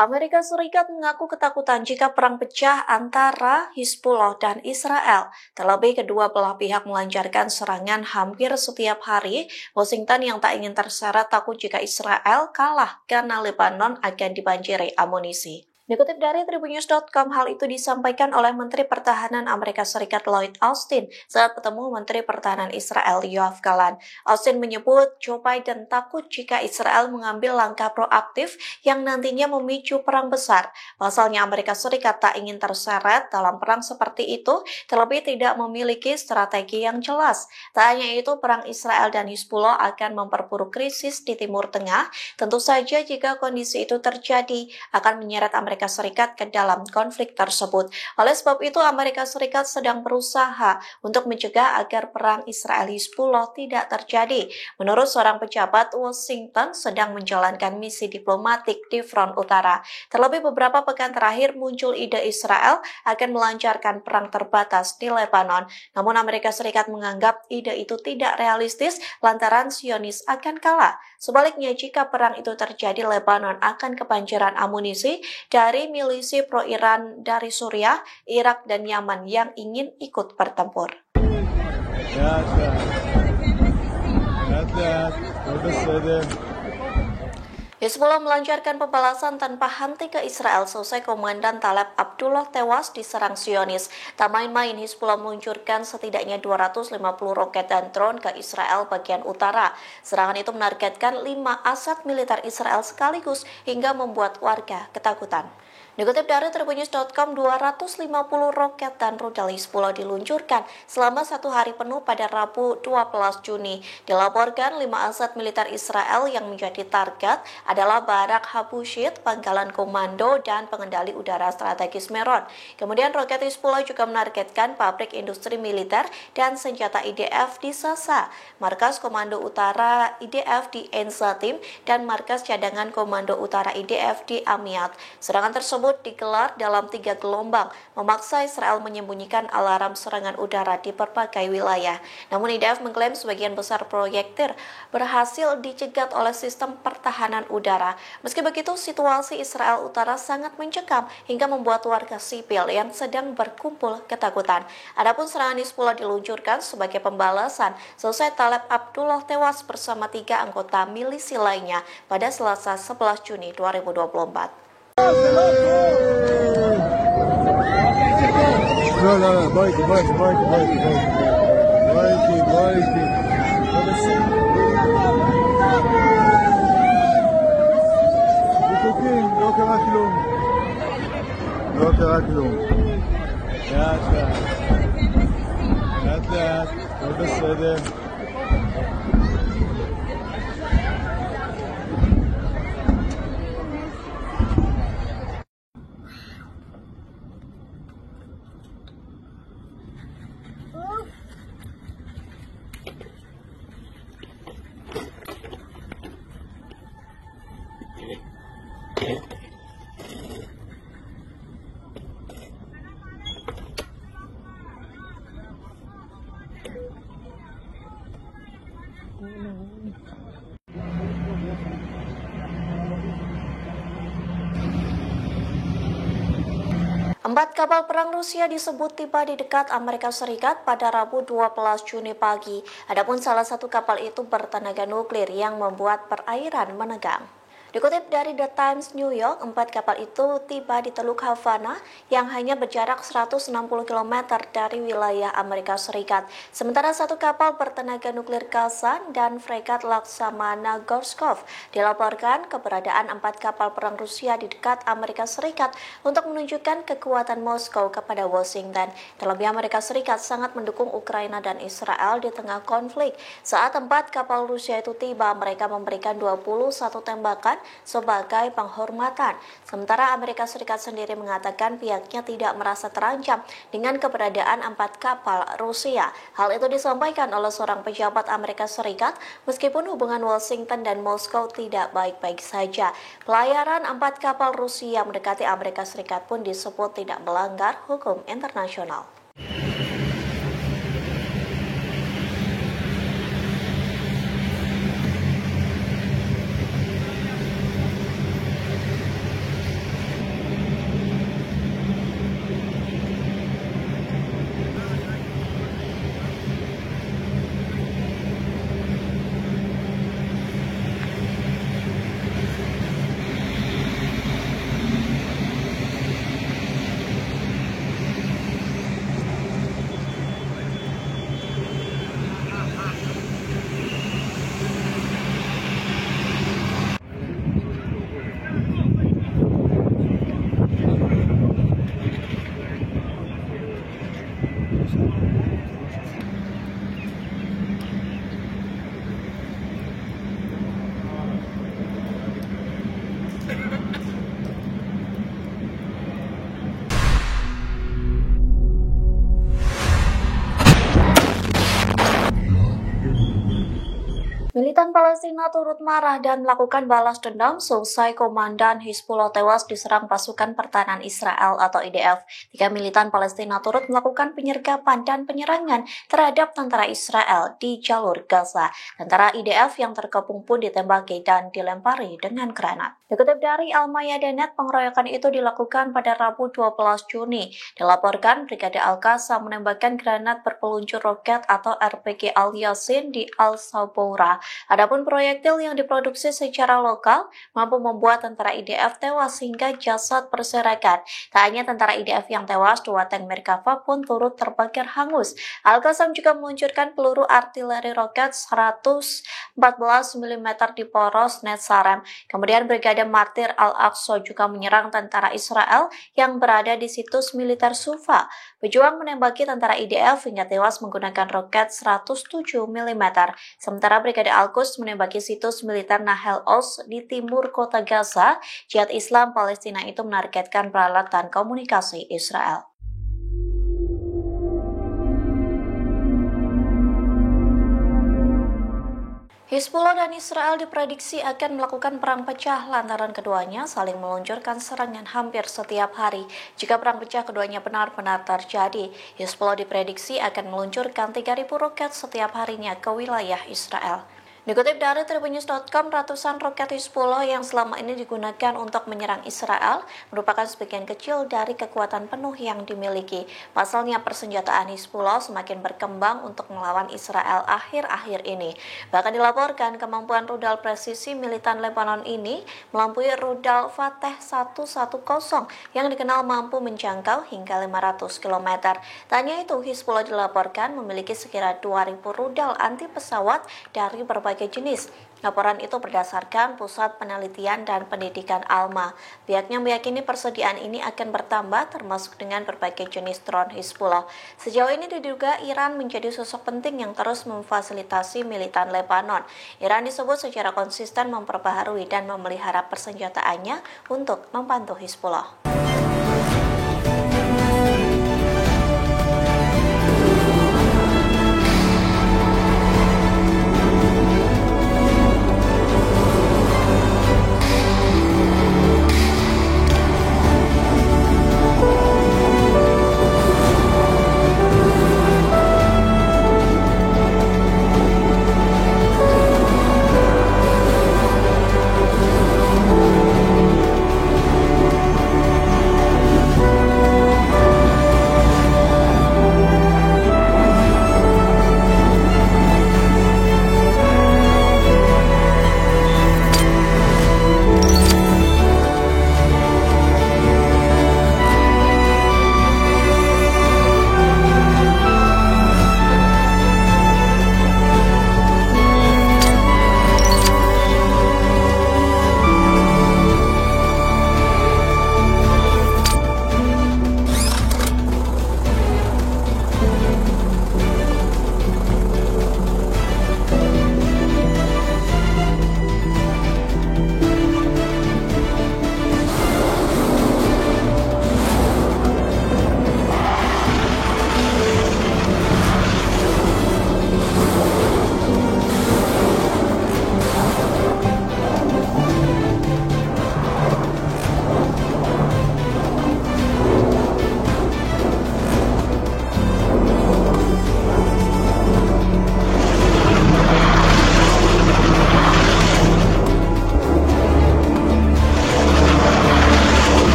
Amerika Serikat mengaku ketakutan jika perang pecah antara Hizbullah dan Israel. Terlebih kedua belah pihak melancarkan serangan hampir setiap hari. Washington yang tak ingin terseret takut jika Israel kalah karena Lebanon akan dibanjiri amunisi. Dikutip dari Tribunnews.com, hal itu disampaikan oleh Menteri Pertahanan Amerika Serikat Lloyd Austin saat bertemu Menteri Pertahanan Israel Yoav Gallant. Austin menyebut Joe Biden takut jika Israel mengambil langkah proaktif yang nantinya memicu perang besar. Pasalnya Amerika Serikat tak ingin terseret dalam perang seperti itu, terlebih tidak memiliki strategi yang jelas. Tak hanya itu, perang Israel dan Hizbullah akan memperburuk krisis di Timur Tengah. Tentu saja jika kondisi itu terjadi, akan menyeret Amerika Serikat ke dalam konflik tersebut. Oleh sebab itu, Amerika Serikat sedang berusaha untuk mencegah agar perang Israel-Hizbullah tidak terjadi. Menurut seorang pejabat, Washington sedang menjalankan misi diplomatik di front utara. Terlebih beberapa pekan terakhir muncul ide Israel akan melancarkan perang terbatas di Lebanon. Namun Amerika Serikat menganggap ide itu tidak realistis lantaran Zionis akan kalah. Sebaliknya, jika perang itu terjadi, Lebanon akan kebanjiran amunisi dari milisi pro-Iran dari Suriah, Irak, dan Yaman yang ingin ikut bertempur. Hizbullah melancarkan pembalasan tanpa henti ke Israel selesai Komandan Taleb Abdullah tewas diserang Zionis. Tak main-main, Hizbullah meluncurkan setidaknya 250 roket dan drone ke Israel bagian utara. Serangan itu menargetkan 5 aset militer Israel sekaligus hingga membuat warga ketakutan. Dikutip dari Tribunnews.com, 250 roket dan rudal Hizbullah diluncurkan selama 1 hari penuh pada Rabu 12 Juni. Dilaporkan 5 aset militer Israel yang menjadi target adalah Barak Habushit, pangkalan komando, dan pengendali udara strategis Meron. Kemudian roket Hizbullah juga menargetkan pabrik industri militer dan senjata IDF di Sasa, markas komando utara IDF di Ein Zatim, dan markas cadangan komando utara IDF di Amiat. Serangan tersebut digelar dalam 3 gelombang, memaksa Israel menyembunyikan alarm serangan udara di berbagai wilayah. Namun IDF mengklaim sebagian besar proyektil berhasil dicegat oleh sistem pertahanan udara. Meski begitu, situasi Israel Utara sangat mencekam hingga membuat warga sipil yang sedang berkumpul ketakutan. Adapun serangan Hizbullah diluncurkan sebagai pembalasan selesai Taleb Abdullah tewas bersama 3 anggota milisi lainnya pada Selasa 11 Juni 2024. No, baiki. בטוחים, לא קרה כלום. לאט, הכל בסדר. Empat kapal perang Rusia disebut tiba di dekat Amerika Serikat pada Rabu 12 Juni pagi. Adapun salah satu kapal itu bertenaga nuklir yang membuat perairan menegang. Dikutip dari The Times New York, 4 kapal itu tiba di Teluk Havana yang hanya berjarak 160 km dari wilayah Amerika Serikat. Sementara 1 kapal bertenaga nuklir Kazan dan fregat Laksamana Gorshkov dilaporkan keberadaan 4 kapal perang Rusia di dekat Amerika Serikat untuk menunjukkan kekuatan Moskow kepada Washington. Terlebih Amerika Serikat sangat mendukung Ukraina dan Israel di tengah konflik. Saat 4 kapal Rusia itu tiba, mereka memberikan 21 tembakan sebagai penghormatan. Sementara Amerika Serikat sendiri mengatakan pihaknya tidak merasa terancam dengan keberadaan 4 kapal Rusia. Hal itu disampaikan oleh seorang pejabat Amerika Serikat meskipun hubungan Washington dan Moskow tidak baik-baik saja. Pelayaran 4 kapal Rusia mendekati Amerika Serikat pun disebut tidak melanggar hukum internasional. Militan Palestina turut marah dan melakukan balas dendam selesai Komandan Hizbullah tewas diserang pasukan pertahanan Israel atau IDF. 3 militan Palestina turut melakukan penyergapan dan penyerangan terhadap tentara Israel di jalur Gaza. Tentara IDF yang terkepung pun ditembaki dan dilempari dengan granat. Dikutip dari Al-Mayadeh.net, pengeroyokan itu dilakukan pada Rabu 12 Juni. Dilaporkan Brigade Al-Qassam menembakkan granat berpeluncur roket atau RPG Al-Yasin di Al-Saboura. Adapun proyektil yang diproduksi secara lokal mampu membuat tentara IDF tewas hingga jasad berserakan. Tak hanya tentara IDF yang tewas, 2 tank Merkava pun turut terbakar hangus. Al-Qassam juga meluncurkan peluru artileri roket 114 mm di poros Netzarim. Kemudian Brigade Martir Al-Aqsa juga menyerang tentara Israel yang berada di situs militer Sufa. Pejuang menembaki tentara IDF hingga tewas menggunakan roket 107 mm. Sementara Brigade Al-Quds menembaki situs militer Nahal Oz di timur kota Gaza. Jihad Islam Palestina itu menargetkan peralatan komunikasi Israel. Hizbullah dan Israel diprediksi akan melakukan perang pecah lantaran keduanya saling meluncurkan serangan hampir setiap hari. Jika perang pecah keduanya benar-benar terjadi, Hizbullah diprediksi akan meluncurkan 3.000 roket setiap harinya ke wilayah Israel. Dikutip dari Tribunnews.com, ratusan roket Hizbullah yang selama ini digunakan untuk menyerang Israel merupakan sebagian kecil dari kekuatan penuh yang dimiliki. Pasalnya, persenjataan Hizbullah semakin berkembang untuk melawan Israel akhir-akhir ini. Bahkan dilaporkan kemampuan rudal presisi militan Lebanon ini melampaui rudal Fateh 110 yang dikenal mampu menjangkau hingga 500 km. Tak hanya itu, Hizbullah dilaporkan memiliki sekira 2.000 rudal anti pesawat dari berbagai jenis. Laporan itu berdasarkan Pusat Penelitian dan Pendidikan ALMA. Pihaknya meyakini persediaan ini akan bertambah termasuk dengan berbagai jenis drone Hizbullah. Sejauh ini diduga Iran menjadi sosok penting yang terus memfasilitasi militan Lebanon. Iran disebut secara konsisten memperbaharui dan memelihara persenjataannya untuk membantu Hizbullah.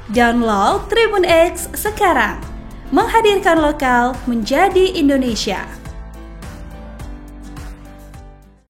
Download Tribun X sekarang, menghadirkan lokal menjadi Indonesia.